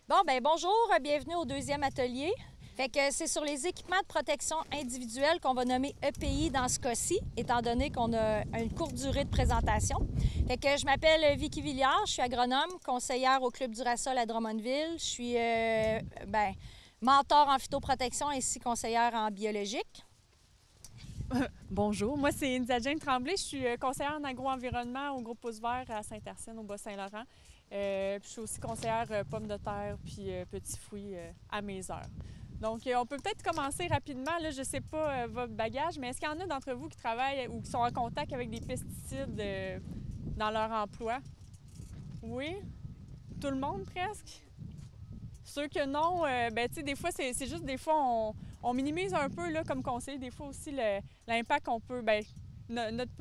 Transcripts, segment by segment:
Bon, ben bonjour, bienvenue au deuxième atelier. Fait que c'est sur les équipements de protection individuelle qu'on va nommer EPI dans ce cas-ci, étant donné qu'on a une courte durée de présentation. Fait que je m'appelle Vicky Villiard, je suis agronome, conseillère au Club Durasol à Drummondville. Je suis mentor en phytoprotection ainsi conseillère en biologique. Bonjour, moi c'est India Jane Tremblay, je suis conseillère en agro-environnement au groupe Pouce Vert à Saint-Arsène, au Bas-Saint-Laurent. Puis je suis aussi conseillère pommes de terre puis petits fruits à mes heures. Donc on peut peut-être commencer rapidement, là, je ne sais pas votre bagage, mais est-ce qu'il y en a d'entre vous qui travaillent ou qui sont en contact avec des pesticides dans leur emploi? Oui? Tout le monde presque? Ceux que non, ben, tu sais, des fois, c'est juste des fois, on minimise un peu là, comme conseiller, des fois aussi l'impact qu'on peut, ben, notre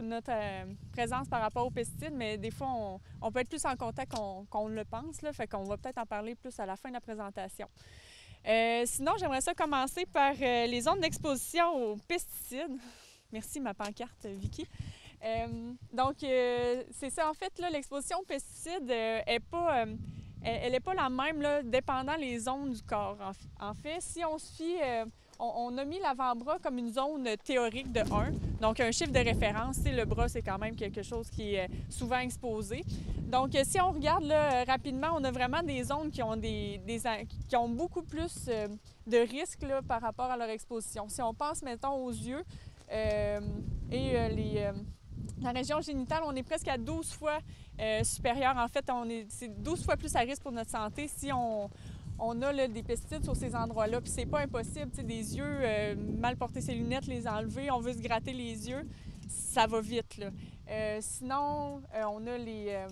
présence par rapport aux pesticides, mais des fois, on peut être plus en contact qu'on le pense, là, fait qu'on va peut-être en parler plus à la fin de la présentation. Sinon, j'aimerais ça commencer par les zones d'exposition aux pesticides. Merci, ma pancarte, Vicky. Donc, c'est ça, en fait, là, l'exposition aux pesticides est pas... elle n'est pas la même là, dépendant les zones du corps. En fait, si on se fie, on a mis l'avant-bras comme une zone théorique de 1, donc un chiffre de référence. Le bras, c'est quand même quelque chose qui est souvent exposé. Donc, si on regarde là, rapidement, on a vraiment des zones qui ont, qui ont beaucoup plus de risques là, par rapport à leur exposition. Si on pense, mettons, aux yeux la région génitale, on est presque à 12 fois supérieur. En fait, c'est 12 fois plus à risque pour notre santé si on a là, des pesticides sur ces endroits-là. Puis c'est pas impossible, tu sais, des yeux, mal porter ses lunettes, les enlever, on veut se gratter les yeux, ça va vite, là. Sinon, on a les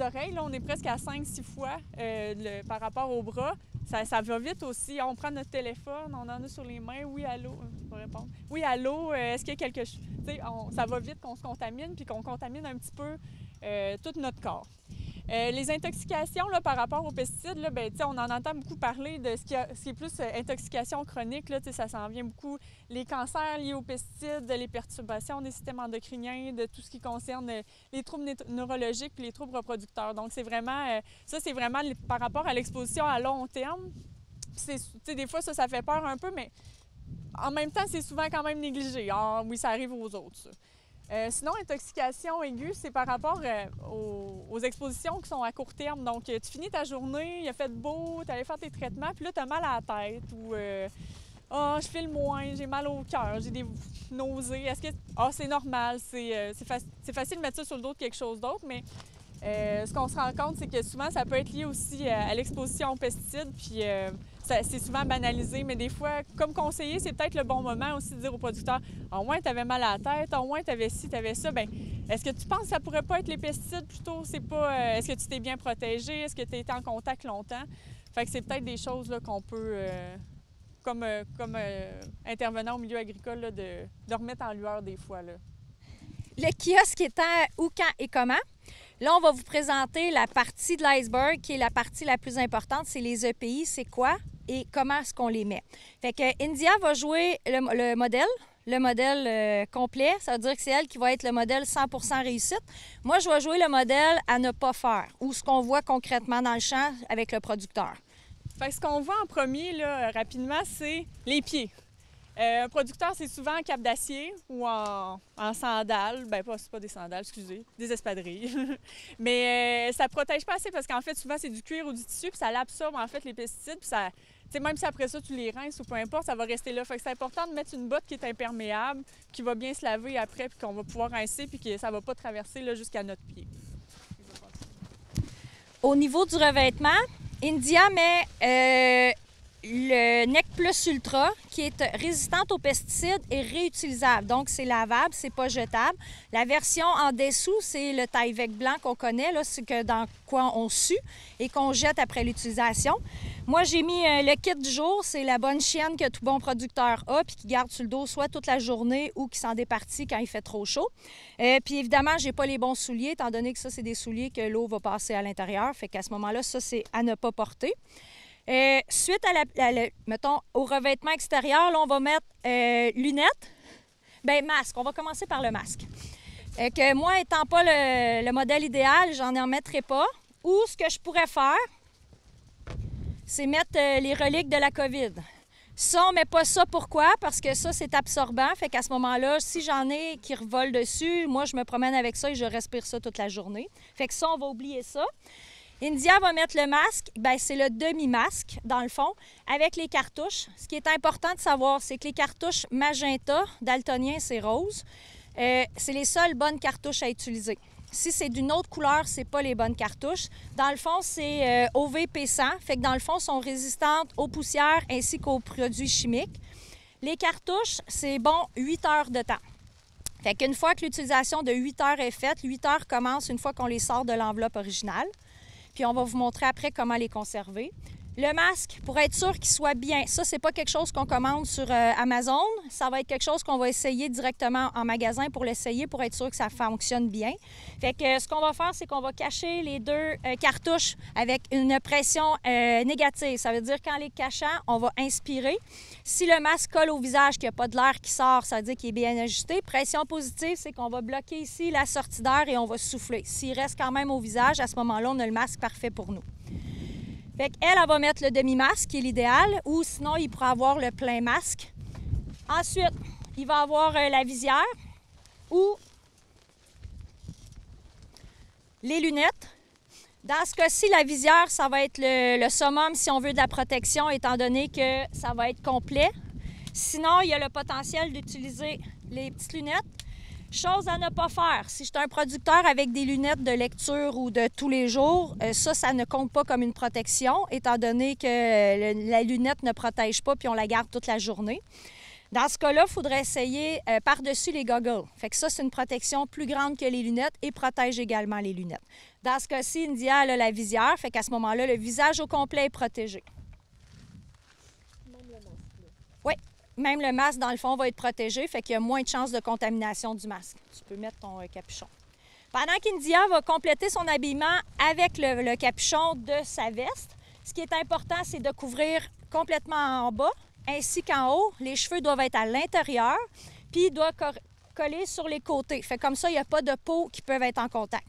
oreilles, là, on est presque à 5-6 fois par rapport aux bras. Ça va vite aussi. On prend notre téléphone, on en a sur les mains. Oui, allô? Je vais répondre. Oui, allô? Est-ce qu'il y a quelque chose? Ça va vite qu'on se contamine puis qu'on contamine un petit peu tout notre corps. Les intoxications là, par rapport aux pesticides, là, ben, on en entend beaucoup parler de ce qui est plus intoxication chronique. Là, ça s'en vient beaucoup. Les cancers liés aux pesticides, les perturbations des systèmes endocriniens, de tout ce qui concerne les troubles neurologiques puis les troubles reproducteurs. Donc, c'est vraiment, ça, c'est vraiment par rapport à l'exposition à long terme. Des fois, ça fait peur un peu, mais en même temps, c'est souvent quand même négligé. Ah, oui, ça arrive aux autres, ça. Sinon, intoxication aiguë, c'est par rapport aux expositions qui sont à court terme. Donc, tu finis ta journée, il a fait beau, tu allais faire tes traitements, puis là, tu as mal à la tête ou je file moins, j'ai mal au cœur, j'ai des nausées. Est-ce que c'est normal, c'est facile de mettre ça sur le dos de quelque chose d'autre, mais ce qu'on se rend compte, c'est que souvent, ça peut être lié aussi à l'exposition aux pesticides, puis c'est souvent banalisé, mais des fois, comme conseiller, c'est peut-être le bon moment aussi de dire aux producteurs « Au moins, tu avais mal à la tête, au moins, tu avais ci, tu avais ça. » Bien, est-ce que tu penses que ça pourrait pas être les pesticides plutôt? C'est pas... est-ce que tu t'es bien protégé? Est-ce que tu as été en contact longtemps? Fait que c'est peut-être des choses là, qu'on peut, comme intervenant au milieu agricole, là, de remettre en lueur des fois. Là. Le kiosque étant où, quand et comment. Là, on va vous présenter la partie de l'iceberg qui est la partie la plus importante, c'est les EPI, c'est quoi et comment est-ce qu'on les met. Fait que India va jouer le modèle complet, ça veut dire que c'est elle qui va être le modèle 100% réussite. Moi, je vais jouer le modèle à ne pas faire ou ce qu'on voit concrètement dans le champ avec le producteur. Fait que ce qu'on voit en premier, là, rapidement, c'est les pieds. Un producteur, c'est souvent en cape d'acier ou en sandales. Ben, c'est pas des sandales, excusez, des espadrilles. Mais ça protège pas assez parce qu'en fait, souvent, c'est du cuir ou du tissu, puis ça l'absorbe, en fait, les pesticides, puis ça... même si après ça, tu les rinces ou peu importe, ça va rester là. Fait que c'est important de mettre une botte qui est imperméable, qui va bien se laver après, puis qu'on va pouvoir rincer, puis que ça va pas traverser là, jusqu'à notre pied. Au niveau du revêtement, India met le Nec Plus Ultra qui est résistante aux pesticides et réutilisable. Donc, c'est lavable, c'est pas jetable. La version en dessous, c'est le Tyvek blanc qu'on connaît, là, c'est que dans quoi on sue et qu'on jette après l'utilisation. Moi, j'ai mis le kit du jour, c'est la bonne chienne que tout bon producteur a puis qui garde sur le dos soit toute la journée ou qui s'en départit quand il fait trop chaud. Puis évidemment, j'ai pas les bons souliers, étant donné que ça, c'est des souliers que l'eau va passer à l'intérieur. Fait qu'à ce moment-là, ça, c'est à ne pas porter. Suite mettons, au revêtement extérieur, là, on va mettre lunettes. Bien, masque. On va commencer par le masque. Que moi, étant pas le modèle idéal, j'en mettrai pas. Ou ce que je pourrais faire, c'est mettre les reliques de la COVID. Ça, on ne met pas ça. Pourquoi? Parce que ça, c'est absorbant. Fait qu'à ce moment-là, si j'en ai qui revolent dessus, moi, je me promène avec ça et je respire ça toute la journée. Fait que ça, on va oublier ça. India va mettre le masque. Bien, c'est le demi-masque, dans le fond, avec les cartouches. Ce qui est important de savoir, c'est que les cartouches magenta, daltonien, c'est rose. C'est les seules bonnes cartouches à utiliser. Si c'est d'une autre couleur, c'est pas les bonnes cartouches. Dans le fond, c'est OVP100, fait que dans le fond, sont résistantes aux poussières ainsi qu'aux produits chimiques. Les cartouches, c'est bon 8 heures de temps. Fait qu'une fois que l'utilisation de 8 heures est faite, 8 heures commence une fois qu'on les sort de l'enveloppe originale. Puis on va vous montrer après comment les conserver. Le masque, pour être sûr qu'il soit bien, ça, c'est pas quelque chose qu'on commande sur Amazon. Ça va être quelque chose qu'on va essayer directement en magasin pour l'essayer, pour être sûr que ça fonctionne bien. Fait que ce qu'on va faire, c'est qu'on va cacher les deux cartouches avec une pression négative. Ça veut dire qu'en les cachant, on va inspirer. Si le masque colle au visage, qu'il n'y a pas de l'air qui sort, ça veut dire qu'il est bien ajusté. Pression positive, c'est qu'on va bloquer ici la sortie d'air et on va souffler. S'il reste quand même au visage, à ce moment-là, on a le masque parfait pour nous. Fait qu'elle, elle va mettre le demi-masque, qui est l'idéal, ou sinon, il pourra avoir le plein masque. Ensuite, il va avoir la visière ou les lunettes. Dans ce cas-ci, la visière, ça va être le summum si on veut de la protection, étant donné que ça va être complet. Sinon, il y a le potentiel d'utiliser les petites lunettes. Chose à ne pas faire. Si je suis un producteur avec des lunettes de lecture ou de tous les jours, ça ne compte pas comme une protection, étant donné que la lunette ne protège pas puis on la garde toute la journée. Dans ce cas-là, il faudrait essayer par-dessus les goggles. Fait que ça, c'est une protection plus grande que les lunettes et protège également les lunettes. Dans ce cas-ci, India, elle a la visière. Fait qu'à ce moment-là, le visage au complet est protégé. Même le masque, là. Oui. Même le masque, dans le fond, va être protégé, fait qu'il y a moins de chances de contamination du masque. Tu peux mettre ton capuchon. Pendant qu'India va compléter son habillement avec le capuchon de sa veste, ce qui est important, c'est de couvrir complètement en bas ainsi qu'en haut. Les cheveux doivent être à l'intérieur, puis ils doivent coller sur les côtés. Fait comme ça, il n'y a pas de peau qui peuvent être en contact.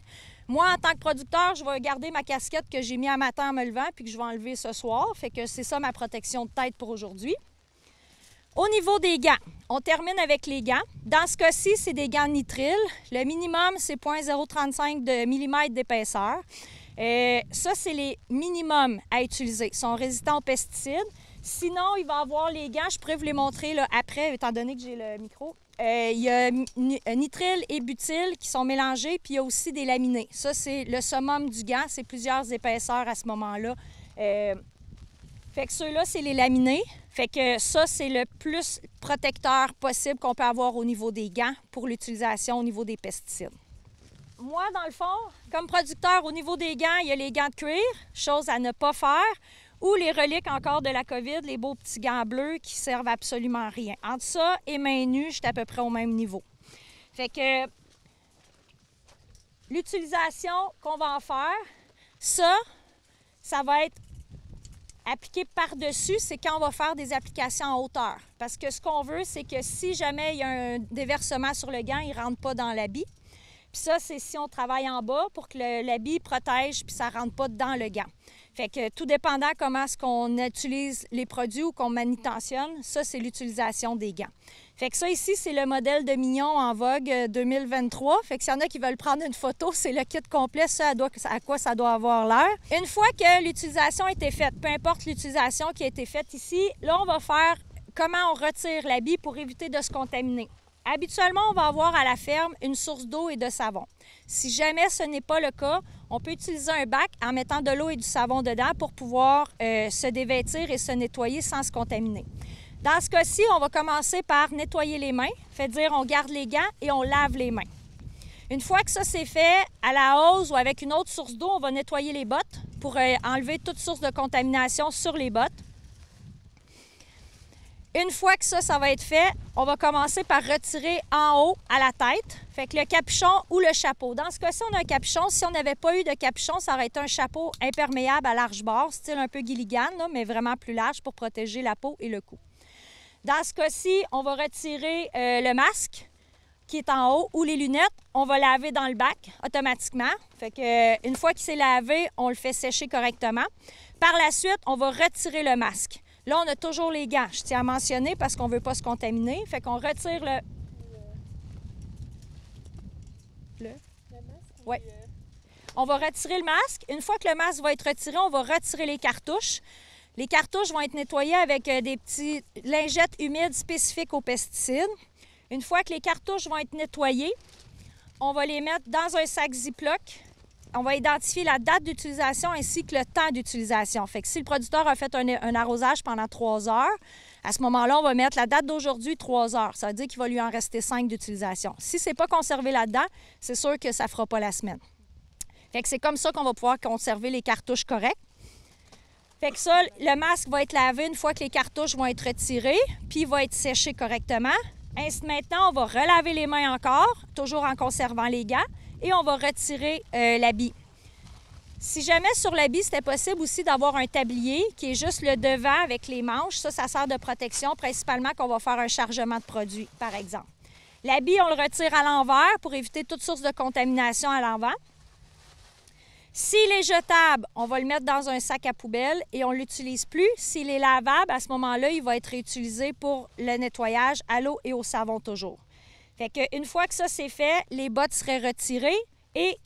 Moi, en tant que producteur, je vais garder ma casquette que j'ai mis à matin en me levant puis que je vais enlever ce soir. Fait que c'est ça ma protection de tête pour aujourd'hui. Au niveau des gants, on termine avec les gants. Dans ce cas-ci, c'est des gants nitrile. Le minimum, c'est 0,035 mm d'épaisseur. Ça, c'est les minimums à utiliser. Ils sont résistants aux pesticides. Sinon, il va y avoir les gants, je pourrais vous les montrer là, après, étant donné que j'ai le micro. Il y a nitrile et butyl qui sont mélangés, puis il y a aussi des laminés. Ça, c'est le summum du gant. C'est plusieurs épaisseurs à ce moment-là. Fait que ceux-là, c'est les laminés. Fait que ça, c'est le plus protecteur possible qu'on peut avoir au niveau des gants pour l'utilisation au niveau des pesticides. Moi, dans le fond, comme producteur, au niveau des gants, il y a les gants de cuir, chose à ne pas faire, ou les reliques encore de la COVID, les beaux petits gants bleus qui servent absolument à rien. Entre ça et mains nues, j'étais à peu près au même niveau. Fait que l'utilisation qu'on va en faire, ça va être appliqué par-dessus, c'est quand on va faire des applications en hauteur. Parce que ce qu'on veut, c'est que si jamais il y a un déversement sur le gant, il ne rentre pas dans l'habit. Puis ça, c'est si on travaille en bas pour que l'habit protège puis ça ne rentre pas dans le gant. Fait que tout dépendant comment est-ce qu'on utilise les produits ou qu'on manutentionne, ça, c'est l'utilisation des gants. Fait que ça, ici, c'est le modèle de Mignon en vogue 2023. Fait que s'il y en a qui veulent prendre une photo, c'est le kit complet, ça, à quoi ça doit avoir l'air. Une fois que l'utilisation a été faite, peu importe l'utilisation qui a été faite ici, là, on va faire comment on retire l'habit pour éviter de se contaminer. Habituellement, on va avoir à la ferme une source d'eau et de savon. Si jamais ce n'est pas le cas, on peut utiliser un bac en mettant de l'eau et du savon dedans pour pouvoir se dévêtir et se nettoyer sans se contaminer. Dans ce cas-ci, on va commencer par nettoyer les mains, fait dire on garde les gants et on lave les mains. Une fois que ça c'est fait, à la hose ou avec une autre source d'eau, on va nettoyer les bottes pour enlever toute source de contamination sur les bottes. Une fois que ça va être fait, on va commencer par retirer en haut à la tête, fait que le capuchon ou le chapeau. Dans ce cas-ci, on a un capuchon. Si on n'avait pas eu de capuchon, ça aurait été un chapeau imperméable à large bord, style un peu Gilligan, là, mais vraiment plus large pour protéger la peau et le cou. Dans ce cas-ci, on va retirer le masque qui est en haut ou les lunettes. On va laver dans le bac automatiquement. Fait que, une fois qu'il s'est lavé, on le fait sécher correctement. Par la suite, on va retirer le masque. Là, on a toujours les gants. Je tiens à mentionner parce qu'on ne veut pas se contaminer. Fait qu'on retire le masque? Oui. On va retirer le masque. Une fois que le masque va être retiré, on va retirer les cartouches. Les cartouches vont être nettoyées avec des petites lingettes humides spécifiques aux pesticides. Une fois que les cartouches vont être nettoyées, on va les mettre dans un sac Ziploc. On va identifier la date d'utilisation ainsi que le temps d'utilisation. Fait que si le producteur a fait un arrosage pendant 3 heures, à ce moment-là, on va mettre la date d'aujourd'hui 3 heures. Ça veut dire qu'il va lui en rester 5 d'utilisation. Si ce n'est pas conservé là-dedans, c'est sûr que ça ne fera pas la semaine. Fait que c'est comme ça qu'on va pouvoir conserver les cartouches correctes. Fait que ça, le masque va être lavé une fois que les cartouches vont être retirées, puis il va être séché correctement. Ainsi, maintenant, on va relaver les mains encore, toujours en conservant les gants, et on va retirer l'habit. Si jamais sur l'habit, c'était possible aussi d'avoir un tablier qui est juste le devant avec les manches. Ça sert de protection, principalement qu'on va faire un chargement de produit, par exemple. L'habit, on le retire à l'envers pour éviter toute source de contamination à l'envers. S'il est jetable, on va le mettre dans un sac à poubelle et on ne l'utilise plus. S'il est lavable, à ce moment-là, il va être réutilisé pour le nettoyage à l'eau et au savon toujours. Fait qu'une fois que ça c'est fait, les bottes seraient retirées et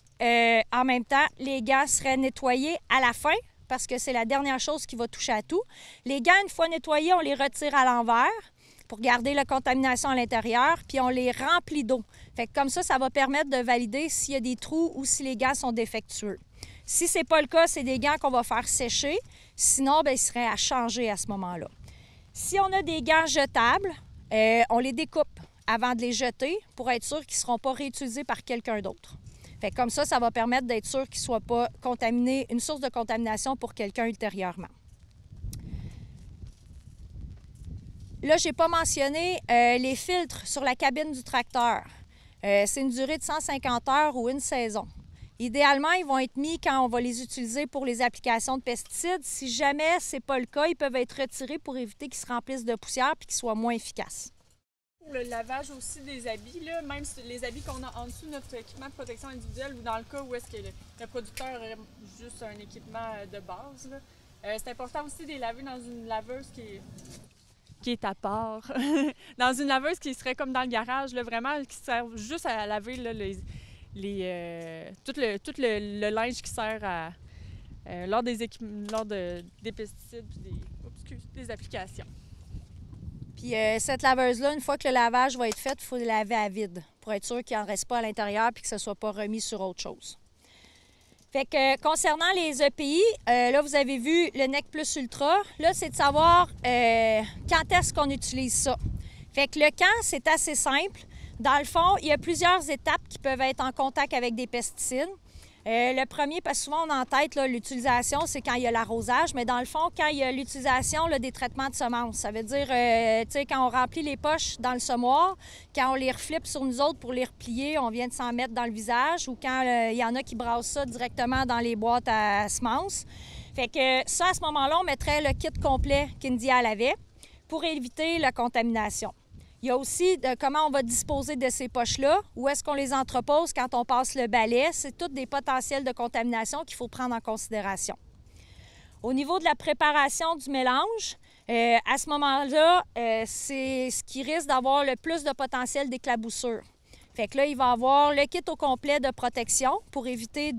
en même temps, les gants seraient nettoyés à la fin parce que c'est la dernière chose qui va toucher à tout. Les gants, une fois nettoyés, on les retire à l'envers pour garder la contamination à l'intérieur, puis on les remplit d'eau. Fait que comme ça va permettre de valider s'il y a des trous ou si les gants sont défectueux. Si ce n'est pas le cas, c'est des gants qu'on va faire sécher. Sinon, bien, ils seraient à changer à ce moment-là. Si on a des gants jetables, on les découpe avant de les jeter pour être sûr qu'ils ne seront pas réutilisés par quelqu'un d'autre. Fait que comme ça va permettre d'être sûr qu'ils ne soient pas contaminés, une source de contamination pour quelqu'un ultérieurement. Là, je n'ai pas mentionné les filtres sur la cabine du tracteur. C'est une durée de 150 heures ou une saison. Idéalement, ils vont être mis quand on va les utiliser pour les applications de pesticides. Si jamais ce n'est pas le cas, ils peuvent être retirés pour éviter qu'ils se remplissent de poussière et qu'ils soient moins efficaces. Pour le lavage aussi des habits, là, même les habits qu'on a en dessous de notre équipement de protection individuelle ou dans le cas où est-ce que le producteur aurait juste un équipement de base, c'est important aussi de les laver dans une laveuse qui est à part. Dans une laveuse qui serait comme dans le garage, là, vraiment, qui sert juste à laver là, tout le linge qui sert lors des pesticides et des applications. Puis cette laveuse-là, une fois que le lavage va être fait, il faut le laver à vide pour être sûr qu'il n'en reste pas à l'intérieur et que ce ne soit pas remis sur autre chose. Fait que concernant les EPI, là, vous avez vu le NEC Plus Ultra. Là, c'est de savoir quand est-ce qu'on utilise ça. Fait que le quand, c'est assez simple. Dans le fond, il y a plusieurs étapes qui peuvent être en contact avec des pesticides. Le premier, parce que souvent on a en tête l'utilisation, c'est quand il y a l'arrosage, mais dans le fond, quand il y a l'utilisation des traitements de semences, ça veut dire, tu sais, quand on remplit les poches dans le semoir, quand on les reflippe sur nous autres pour les replier, on vient de s'en mettre dans le visage, ou quand il y en a qui brassent ça directement dans les boîtes à semences. Fait que ça, à ce moment-là, on mettrait le kit complet qu'Indial avait pour éviter la contamination. Il y a aussi comment on va disposer de ces poches-là, où est-ce qu'on les entrepose quand on passe le balai. C'est tous des potentiels de contamination qu'il faut prendre en considération. Au niveau de la préparation du mélange, à ce moment-là, c'est ce qui risque d'avoir le plus de potentiel d'éclaboussure. Fait que là, il va avoir le kit au complet de protection pour éviter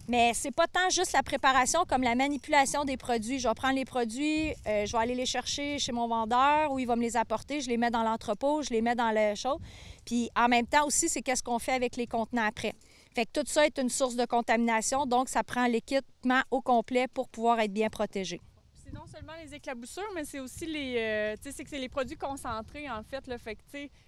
mais c'est pas tant juste la préparation comme la manipulation des produits. Je vais prendre les produits, je vais aller les chercher chez mon vendeur où il va me les apporter, je les mets dans l'entrepôt, je les mets dans le chaud. Puis en même temps aussi, c'est qu'est-ce qu'on fait avec les contenants après. Fait que tout ça est une source de contamination, donc ça prend l'équipement au complet pour pouvoir être bien protégé. C'est non seulement les éclaboussures, mais c'est aussi c'est les produits concentrés, en fait. Là, fait que,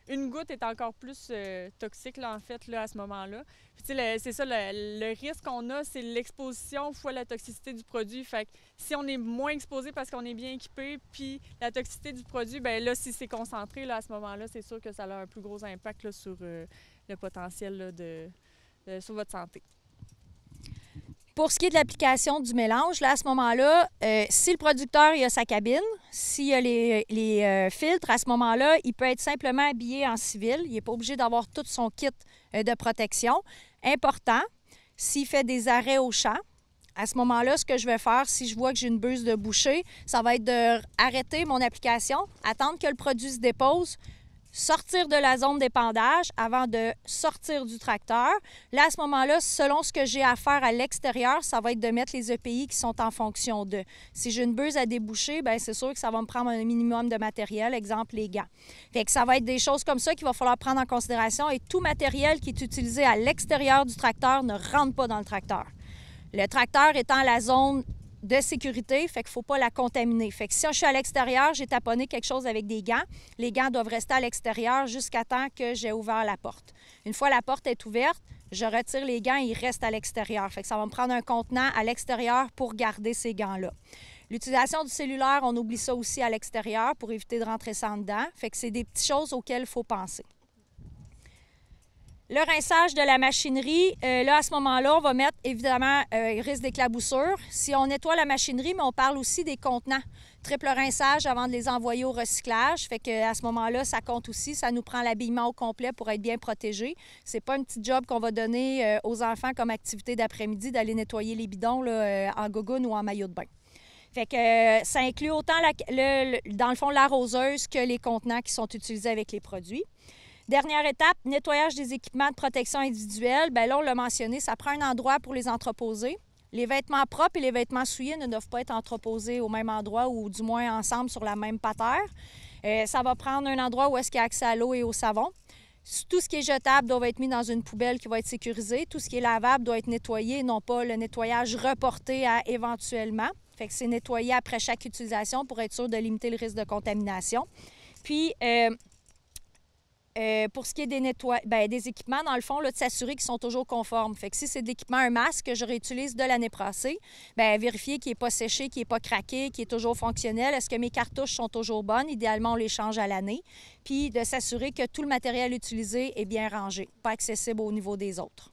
une goutte est encore plus toxique, là, en fait, là, à ce moment-là. Puis, c'est ça, le risque qu'on a, c'est l'exposition fois la toxicité du produit. Fait que si on est moins exposé parce qu'on est bien équipé, puis la toxicité du produit, bien là, si c'est concentré, là, à ce moment-là, c'est sûr que ça a un plus gros impact là, sur le potentiel là, sur votre santé. Pour ce qui est de l'application du mélange, là, à ce moment-là, si le producteur il a sa cabine, s'il a les filtres, à ce moment-là, il peut être simplement habillé en civil. Il n'est pas obligé d'avoir tout son kit de protection. Important, s'il fait des arrêts au champ, À ce moment-là, ce que je vais faire, si je vois que j'ai une buse de boucher, ça va être d'arrêter mon application, attendre que le produit se dépose, sortir de la zone d'épandage avant de sortir du tracteur. Là, à ce moment-là, selon ce que j'ai à faire à l'extérieur, ça va être de mettre les EPI qui sont en fonction de. Si j'ai une buse à déboucher, bien, c'est sûr que ça va me prendre un minimum de matériel, exemple les gants. Fait que ça va être des choses comme ça qu'il va falloir prendre en considération et tout matériel qui est utilisé à l'extérieur du tracteur ne rentre pas dans le tracteur. Le tracteur étant la zone de sécurité, fait qu'il ne faut pas la contaminer. Fait que si je suis à l'extérieur, j'ai taponné quelque chose avec des gants, les gants doivent rester à l'extérieur jusqu'à temps que j'ai ouvert la porte. Une fois la porte est ouverte, je retire les gants et ils restent à l'extérieur. Fait que ça va me prendre un contenant à l'extérieur pour garder ces gants-là. L'utilisation du cellulaire, on oublie ça aussi à l'extérieur pour éviter de rentrer ça en dedans. Fait que c'est des petites choses auxquelles il faut penser. Le rinçage de la machinerie, là, à ce moment-là, on va mettre, évidemment, risque d'éclaboussure. Si on nettoie la machinerie, mais on parle aussi des contenants. Triple rinçage avant de les envoyer au recyclage. Fait qu'à ce moment-là, ça compte aussi. Ça nous prend l'habillement au complet pour être bien protégé. C'est pas un petit job qu'on va donner aux enfants comme activité d'après-midi d'aller nettoyer les bidons là, en gogoune ou en maillot de bain. Fait que ça inclut autant, dans le fond, l'arroseuse que les contenants qui sont utilisés avec les produits. Dernière étape, nettoyage des équipements de protection individuelle. Bien là, on l'a mentionné, ça prend un endroit pour les entreposer. Les vêtements propres et les vêtements souillés ne doivent pas être entreposés au même endroit ou du moins ensemble sur la même patère. Ça va prendre un endroit où est-ce qu'il y a accès à l'eau et au savon. Tout ce qui est jetable doit être mis dans une poubelle qui va être sécurisée. Tout ce qui est lavable doit être nettoyé, non pas le nettoyage reporté à éventuellement. Fait que c'est nettoyé après chaque utilisation pour être sûr de limiter le risque de contamination. Puis, pour ce qui est des équipements, dans le fond, là, de s'assurer qu'ils sont toujours conformes. Fait que si c'est de l'équipement, un masque que je réutilise de l'année passée, bien, vérifier qu'il n'est pas séché, qu'il n'est pas craqué, qu'il est toujours fonctionnel. Est-ce que mes cartouches sont toujours bonnes? Idéalement, on les change à l'année. Puis de s'assurer que tout le matériel utilisé est bien rangé, pas accessible au niveau des autres.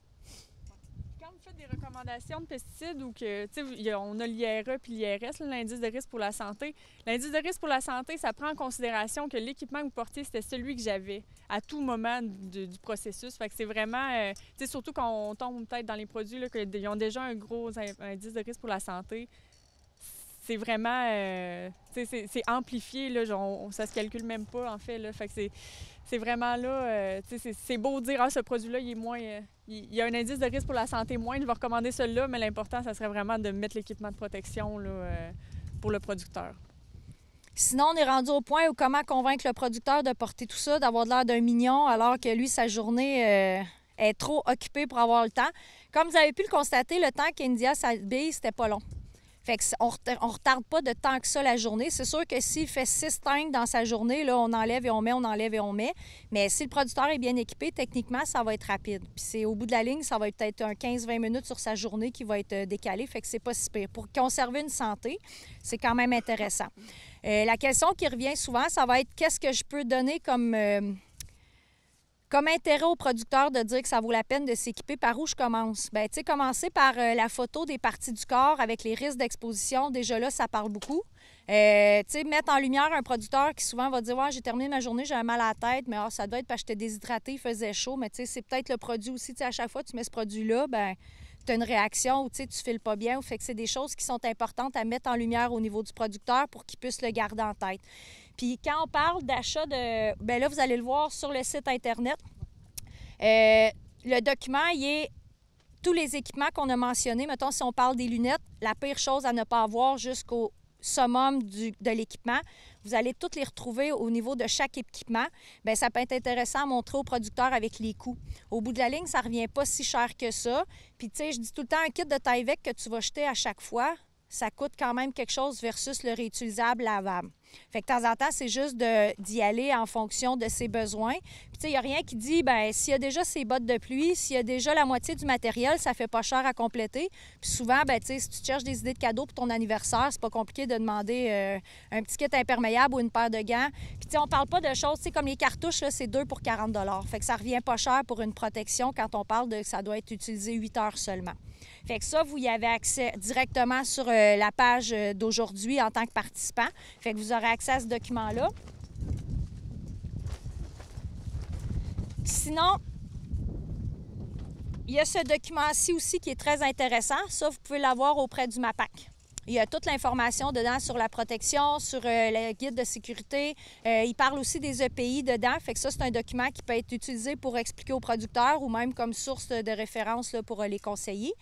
Des recommandations de pesticides ou que, tu sais, on a l'IRE puis l'IRS, l'indice de risque pour la santé. L'indice de risque pour la santé, ça prend en considération que l'équipement que vous portiez, c'était celui que j'avais à tout moment du processus. Fait que c'est vraiment, tu sais, surtout quand on tombe peut-être dans les produits là, qu'ils ont déjà un gros indice de risque pour la santé, c'est vraiment, tu sais, c'est amplifié, là, ça se calcule même pas, en fait, là. Fait que c'est vraiment là, tu sais, c'est beau dire, ah, ce produit-là, il est moins, il y a un indice de risque pour la santé moindre, je vais recommander celui-là, mais l'important, ça serait vraiment de mettre l'équipement de protection, là, pour le producteur. Sinon, on est rendu au point où comment convaincre le producteur de porter tout ça, d'avoir l'air d'un mignon, alors que lui, sa journée est trop occupée pour avoir le temps. Comme vous avez pu le constater, le temps qu'India s'habille, c'était pas long. Fait qu'on ne retarde pas de tant que ça la journée. C'est sûr que s'il fait 6 tanks dans sa journée, là, on enlève et on met, on enlève et on met. Mais si le producteur est bien équipé, techniquement, ça va être rapide. Puis c'est au bout de la ligne, ça va être peut-être un 15-20 minutes sur sa journée qui va être décalé. Fait que c'est pas si pire. Pour conserver une santé, c'est quand même intéressant. La question qui revient souvent, ça va être qu'est-ce que je peux donner comme intérêt au producteur de dire que ça vaut la peine de s'équiper, par où je commence? Bien, tu sais, commencer par la photo des parties du corps avec les risques d'exposition. Déjà là, ça parle beaucoup. Tu sais, mettre en lumière un producteur qui souvent va dire « Ouais, j'ai terminé ma journée, j'ai mal à la tête, mais ça doit être parce que j'étais déshydraté, il faisait chaud. » Mais tu sais, c'est peut-être le produit aussi. Tu sais, à chaque fois que tu mets ce produit-là, bien, tu as une réaction ou tu sais, tu files pas bien. Fait que c'est des choses qui sont importantes à mettre en lumière au niveau du producteur pour qu'il puisse le garder en tête. Puis quand on parle d'achat de... Bien là, vous allez le voir sur le site Internet. Le document, il est tous les équipements qu'on a mentionnés. Mettons, si on parle des lunettes, la pire chose à ne pas avoir jusqu'au summum de l'équipement, vous allez toutes les retrouver au niveau de chaque équipement. Bien, ça peut être intéressant à montrer au producteur avec les coûts. Au bout de la ligne, ça ne revient pas si cher que ça. Puis, tu sais, je dis tout le temps, un kit de Tyvek que tu vas jeter à chaque fois, ça coûte quand même quelque chose versus le réutilisable lavable. Fait que de temps en temps, c'est juste d'y aller en fonction de ses besoins. Puis, tu sais, il n'y a rien qui dit, bien, s'il y a déjà ses bottes de pluie, s'il y a déjà la moitié du matériel, ça fait pas cher à compléter. Puis souvent, bien, tu sais, si tu cherches des idées de cadeaux pour ton anniversaire, c'est pas compliqué de demander un petit kit imperméable ou une paire de gants. Puis, tu sais, on parle pas de choses, tu sais, comme les cartouches, là, c'est 2 pour 40 $. Fait que ça revient pas cher pour une protection quand on parle de que ça doit être utilisé 8 heures seulement. Fait que ça, vous y avez accès directement sur la page d'aujourd'hui en tant que participant. Fait que vous aurez accès à ce document-là. Sinon, Il y a ce document-ci aussi qui est très intéressant. Ça, vous pouvez l'avoir auprès du MAPAC. Il y a toute l'information dedans sur la protection, sur le guide de sécurité. Il parle aussi des EPI dedans. Fait que ça, c'est un document qui peut être utilisé pour expliquer aux producteurs ou même comme source de référence là, pour les conseiller.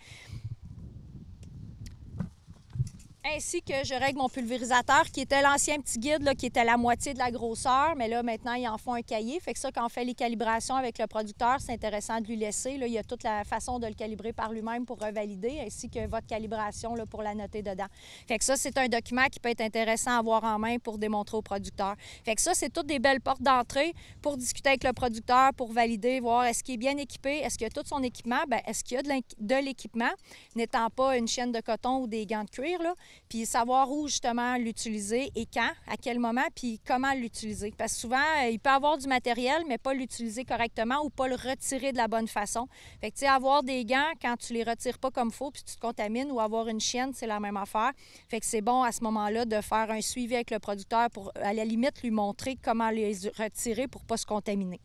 Ainsi que je règle mon pulvérisateur, qui était l'ancien petit guide, là, qui était la moitié de la grosseur, mais là, maintenant, ils en font un cahier. Fait que ça, quand on fait les calibrations avec le producteur, c'est intéressant de lui laisser. Là, il y a toute la façon de le calibrer par lui-même pour revalider, ainsi que votre calibration là, pour la noter dedans. Fait que ça, c'est un document qui peut être intéressant à avoir en main pour démontrer au producteur. Fait que ça, c'est toutes des belles portes d'entrée pour discuter avec le producteur, pour valider, voir est-ce qu'il est bien équipé, est-ce qu'il a tout son équipement, bien, est-ce qu'il y a de l'équipement, n'étant pas une chaîne de coton ou des gants de cuir, là. Puis savoir où justement l'utiliser et quand, à quel moment, puis comment l'utiliser. Parce que souvent, il peut avoir du matériel, mais pas l'utiliser correctement ou pas le retirer de la bonne façon. Fait que, tu sais, avoir des gants quand tu les retires pas comme il faut, puis tu te contamines, ou avoir une chienne, c'est la même affaire. Fait que c'est bon à ce moment-là de faire un suivi avec le producteur pour, à la limite, lui montrer comment les retirer pour pas se contaminer.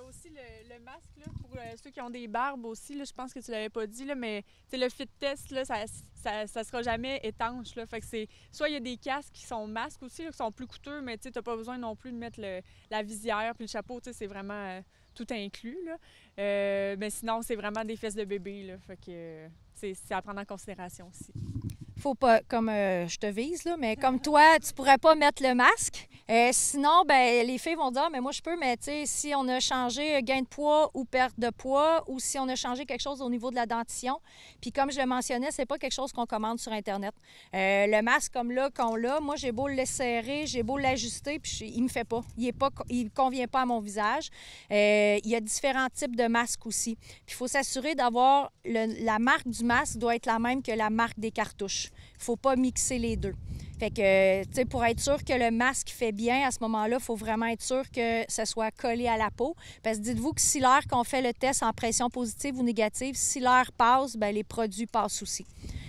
Aussi le masque, là, pour ceux qui ont des barbes aussi, là, je pense que tu l'avais pas dit, là, mais le fit test, là, ça sera jamais étanche. Là, fait que c'est, soit il y a des casques qui sont masques aussi, là, qui sont plus coûteux, mais tu n'as pas besoin non plus de mettre la visière puis le chapeau, c'est vraiment tout inclus. Là. Mais sinon, c'est vraiment des fesses de bébé. Là, fait que c'est à prendre en considération aussi. Faut pas, comme je te vise, là, mais comme toi, tu pourrais pas mettre le masque. Sinon, ben les filles vont dire, mais moi je peux, mais tu sais, si on a changé gain de poids ou perte de poids, ou si on a changé quelque chose au niveau de la dentition, puis comme je le mentionnais, c'est pas quelque chose qu'on commande sur Internet. Le masque comme là, qu'on l'a, moi j'ai beau le serrer, j'ai beau l'ajuster, puis il me fait pas. Il convient pas à mon visage. Il y a différents types de masques aussi. Puis il faut s'assurer d'avoir, la marque du masque doit être la même que la marque des cartouches. Il ne faut pas mixer les deux. Fait que, tu sais, pour être sûr que le masque fait bien, à ce moment-là, il faut vraiment être sûr que ça soit collé à la peau. Parce que dites-vous que si l'air qu'on fait le test en pression positive ou négative, si l'air passe, bien, les produits passent aussi.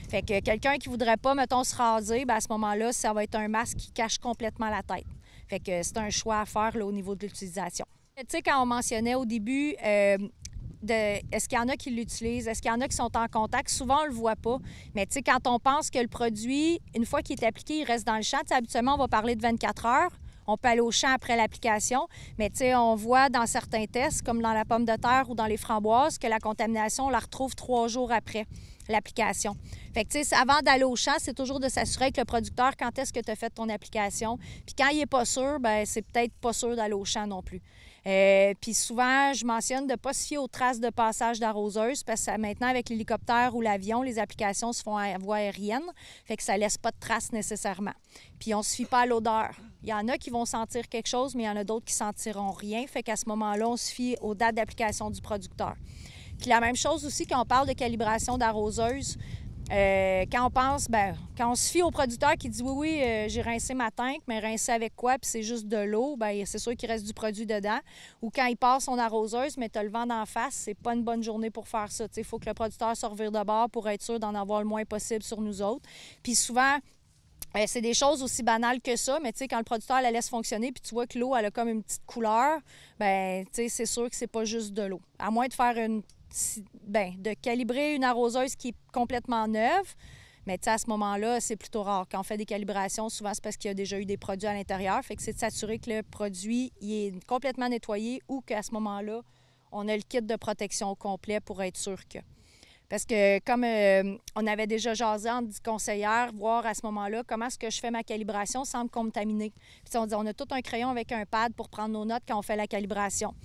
Fait que quelqu'un qui ne voudrait pas, mettons, se raser, bien, à ce moment-là, ça va être un masque qui cache complètement la tête. Fait que c'est un choix à faire là, au niveau de l'utilisation. Tu sais, quand on mentionnait au début... est-ce qu'il y en a qui l'utilisent? Est-ce qu'il y en a qui sont en contact? Souvent, on ne le voit pas. Mais tu sais, quand on pense que le produit, une fois qu'il est appliqué, il reste dans le champ, habituellement, on va parler de 24 heures. On peut aller au champ après l'application. Mais tu sais, on voit dans certains tests, comme dans la pomme de terre ou dans les framboises, que la contamination, on la retrouve 3 jours après l'application. Fait que, tu sais, avant d'aller au champ, c'est toujours de s'assurer avec le producteur quand est-ce que tu as fait ton application. Puis quand il n'est pas sûr, bien, c'est peut-être pas sûr d'aller au champ non plus. Puis souvent, je mentionne de ne pas se fier aux traces de passage d'arroseuse parce que maintenant, avec l'hélicoptère ou l'avion, les applications se font à voie aérienne. Fait que ça ne laisse pas de traces nécessairement. Puis on ne se fie pas à l'odeur. Il y en a qui vont sentir quelque chose, mais il y en a d'autres qui ne sentiront rien. Fait qu'à ce moment-là, on se fie aux dates d'application du producteur. Puis la même chose aussi quand on parle de calibration d'arroseuse. Quand on pense, bien, quand on se fie au producteur qui dit oui, j'ai rincé ma tank, mais rincé avec quoi, puis c'est juste de l'eau, bien, c'est sûr qu'il reste du produit dedans. Ou quand il passe son arroseuse, mais tu as le vent d'en face, c'est pas une bonne journée pour faire ça. Il faut que le producteur se revire de bord pour être sûr d'en avoir le moins possible sur nous autres. Puis souvent, c'est des choses aussi banales que ça, mais tu sais, quand le producteur la laisse fonctionner, puis tu vois que l'eau, elle a comme une petite couleur, bien, tu sais, c'est sûr que c'est pas juste de l'eau. À moins de faire de calibrer une arroseuse qui est complètement neuve, mais tu sais, à ce moment-là, c'est plutôt rare. Quand on fait des calibrations, souvent, c'est parce qu'il y a déjà eu des produits à l'intérieur. Fait que c'est de s'assurer que le produit il est complètement nettoyé ou qu'à ce moment-là, on a le kit de protection au complet pour être sûr que... Parce que comme on avait déjà jasé en dit conseillère, voir à ce moment-là comment est-ce que je fais ma calibration sans me contaminer. Puis on dit, on a tout un crayon avec un pad pour prendre nos notes quand on fait la calibration.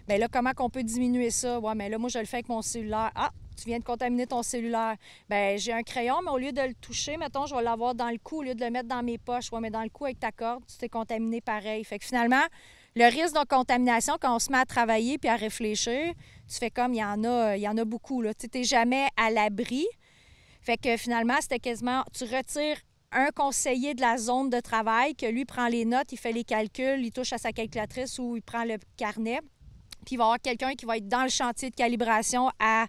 Bien là, comment qu'on peut diminuer ça? Ouais, mais là, moi, je le fais avec mon cellulaire. Ah, tu viens de contaminer ton cellulaire. Bien, j'ai un crayon, mais au lieu de le toucher, mettons, je vais l'avoir dans le cou au lieu de le mettre dans mes poches. Ouais, mais dans le cou, avec ta corde, tu t'es contaminé pareil. Fait que finalement, le risque de contamination, quand on se met à travailler puis à réfléchir, tu fais comme il y en a beaucoup. Tu n'es jamais à l'abri. Fait que finalement, c'était quasiment, tu retires un conseiller de la zone de travail que lui prend les notes, il fait les calculs, il touche à sa calculatrice ou il prend le carnet. Puis il va y avoir quelqu'un qui va être dans le chantier de calibration à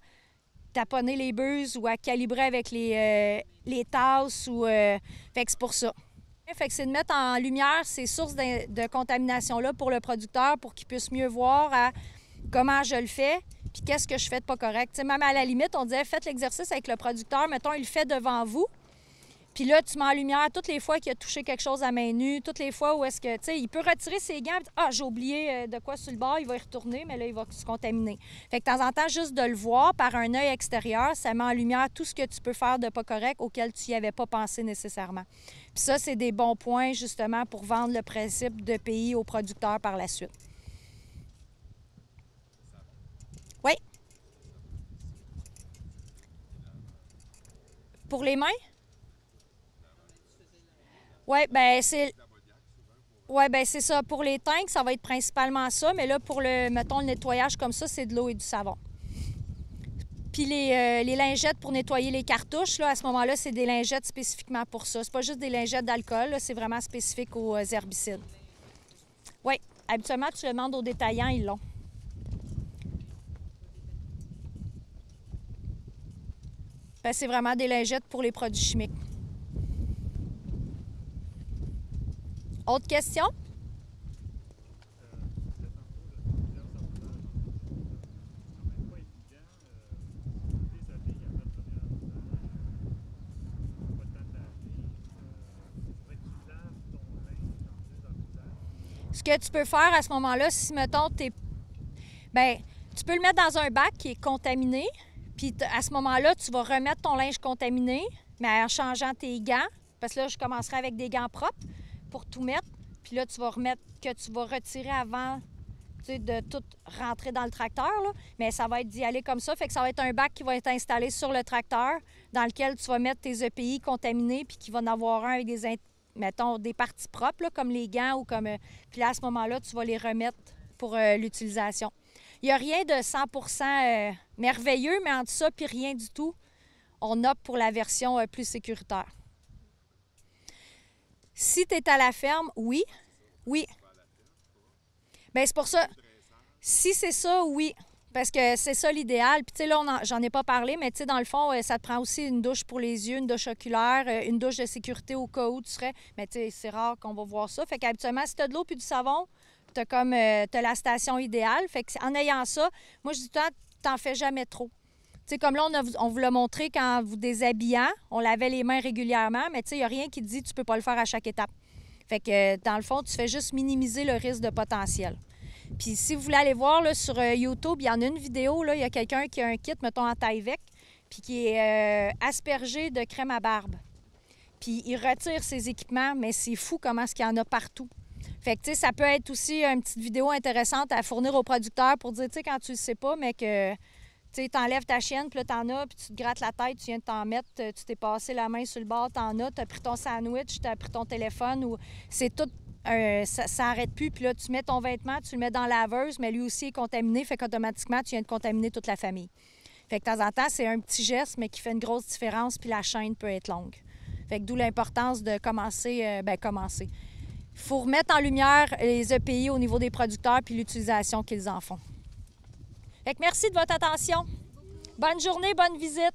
taponner les buses ou à calibrer avec les tasses. Fait que c'est pour ça. Fait que c'est de mettre en lumière ces sources de contamination-là pour le producteur, pour qu'il puisse mieux voir comment je le fais, puis qu'est-ce que je fais de pas correct. T'sais, même à la limite, on disait, faites l'exercice avec le producteur, mettons, il le fait devant vous, puis là, tu mets en lumière toutes les fois qu'il a touché quelque chose à main nue, toutes les fois où est-ce que, tu sais, il peut retirer ses gants, et ah, j'ai oublié de quoi sur le bord, il va y retourner, mais là, il va se contaminer. Fait que de temps en temps, juste de le voir par un œil extérieur, ça met en lumière tout ce que tu peux faire de pas correct auquel tu n'y avais pas pensé nécessairement. Puis ça, c'est des bons points, justement, pour vendre le principe de pays aux producteurs par la suite. Oui? Pour les mains? Oui, bien, c'est... Oui, bien, c'est ça. Pour les tanks, ça va être principalement ça, mais là, pour mettons, le nettoyage comme ça, c'est de l'eau et du savon. Puis les lingettes pour nettoyer les cartouches, là, à ce moment-là, c'est des lingettes spécifiquement pour ça. C'est pas juste des lingettes d'alcool, c'est vraiment spécifique aux herbicides. Oui, habituellement, tu le demandes aux détaillants, ils l'ont. Ben, c'est vraiment des lingettes pour les produits chimiques. Autre question? Ce que tu peux faire à ce moment-là, si, mettons, ben, tu peux le mettre dans un bac qui est contaminé, puis à ce moment-là, tu vas remettre ton linge contaminé, mais en changeant tes gants, parce que là, je commencerai avec des gants propres pour tout mettre, puis là, tu vas remettre que tu vas retirer avant, tu sais, de tout rentrer dans le tracteur, là, mais ça va être d'y aller comme ça, fait que ça va être un bac qui va être installé sur le tracteur, dans lequel tu vas mettre tes EPI contaminés, puis qu'il va en avoir un avec mettons, des parties propres, là, comme les gants ou comme... puis là, à ce moment-là, tu vas les remettre pour l'utilisation. Il n'y a rien de 100% merveilleux, mais entre ça puis rien du tout, on opte pour la version plus sécuritaire. Si tu es à la ferme, oui. Oui. Bien, c'est pour ça. Si c'est ça, oui. Parce que c'est ça l'idéal. Puis, tu sais, là, j'en ai pas parlé, mais tu sais, dans le fond, ça te prend aussi une douche pour les yeux, une douche oculaire, une douche de sécurité au cas où tu serais. Mais tu sais, c'est rare qu'on va voir ça. Fait qu'habituellement, si tu as de l'eau puis du savon, tu as comme t'as la station idéale. Fait qu'en ayant ça, moi, je dis tout le temps, t'en fais jamais trop. Tu sais, comme là, on vous l'a montré quand vous déshabillant, on lavait les mains régulièrement, mais tu sais, il n'y a rien qui te dit que tu peux pas le faire à chaque étape. Fait que, dans le fond, tu fais juste minimiser le risque de potentiel. Puis si vous voulez aller voir là, sur YouTube, il y en a une vidéo, là, il y a quelqu'un qui a un kit, mettons, en Tyvek, puis qui est aspergé de crème à barbe. Puis il retire ses équipements, mais c'est fou comment est-ce qu'il y en a partout. Fait que, tu sais, ça peut être aussi une petite vidéo intéressante à fournir aux producteurs pour dire, tu sais, quand tu le sais pas, mais que, tu sais, t'enlèves ta chienne, puis là, t'en as, puis tu te grattes la tête, tu viens de t'en mettre, tu t'es passé la main sur le bord, t'en as, t'as pris ton sandwich, t'as pris ton téléphone, ou c'est tout... ça n'arrête plus, puis là, tu mets ton vêtement, tu le mets dans la laveuse, mais lui aussi est contaminé, fait qu'automatiquement, tu viens de contaminer toute la famille. Fait que de temps en temps, c'est un petit geste, mais qui fait une grosse différence, puis la chaîne peut être longue. Fait que d'où l'importance de commencer. Il faut remettre en lumière les EPI au niveau des producteurs puis l'utilisation qu'ils en font. Fait que merci de votre attention. Bonne journée, bonne visite.